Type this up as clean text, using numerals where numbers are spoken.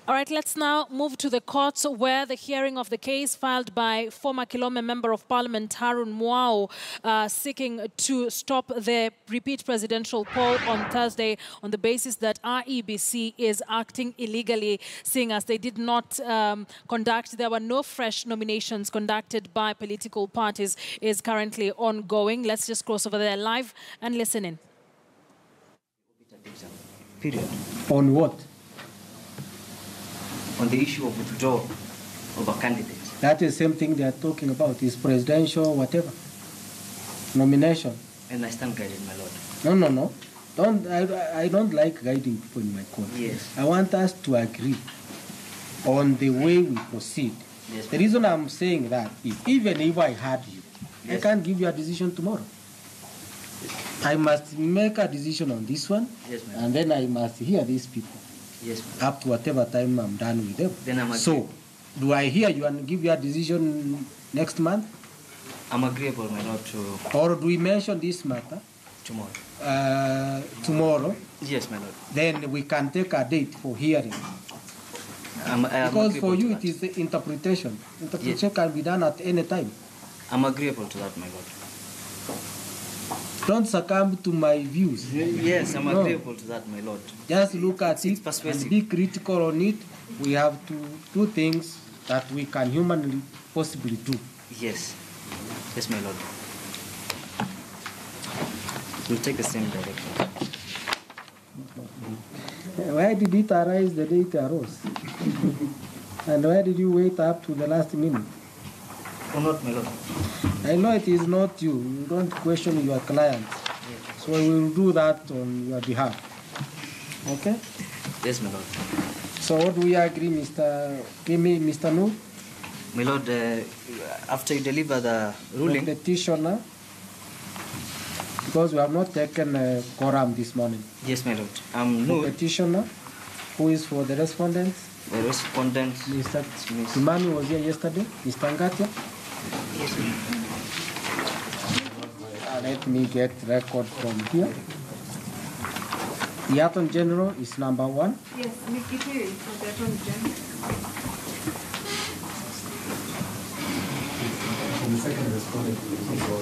All right, let's now move to the courts where the hearing of the case filed by former Kilome Member of Parliament Harun Mwau seeking to stop the repeat presidential poll on Thursday on the basis that IEBC is acting illegally, seeing as they did not there were no fresh nominations conducted by political parties, is currently ongoing. Let's just cross over there live and listen in. Period. On what? On the issue of withdrawal of a candidate. That is the same thing they are talking about, is presidential whatever. Nomination. And I stand guided, my lord. No. I don't like guiding people in my court. Yes. I want us to agree on the way we proceed. Yes, the reason I'm saying that is, even if I had you, yes, I can't give you a decision tomorrow. I must make a decision on this one, yes, and then I must hear these people. Yes, up to whatever time I'm done with them. Then I'm so, do I hear you and give you a decision next month? I'm agreeable, my lord, to... Or do we mention this matter? Tomorrow. Tomorrow? Yes, my lord. Then we can take a date for hearing. Because for you it is the interpretation. Interpretation can be done at any time. I'm agreeable to that, my lord. Don't succumb to my views. Yes, I'm agreeable to that, my lord. Just look at it and be critical on it. We have to do things that we can humanly possibly do. Yes. Yes, my lord. We'll take the same direction. Why did it arise the day it arose? And why did you wait up to the last minute? Oh, not, my lord. I know it is not you. You don't question your clients. Yes. So we will do that on your behalf. Okay? Yes, my lord. So what do we agree, Mr. Noor? My lord, after you deliver the ruling... The petitioner, because we have not taken a quorum this morning. Yes, my lord. The petitioner, who is for the respondents? The respondent... Mr. Kimani was here yesterday. Mr. Ngatia? Yes, let me get record from here. The Attorney General is number 1. Yes, Mikiti for the Attorney General. The second respondent is also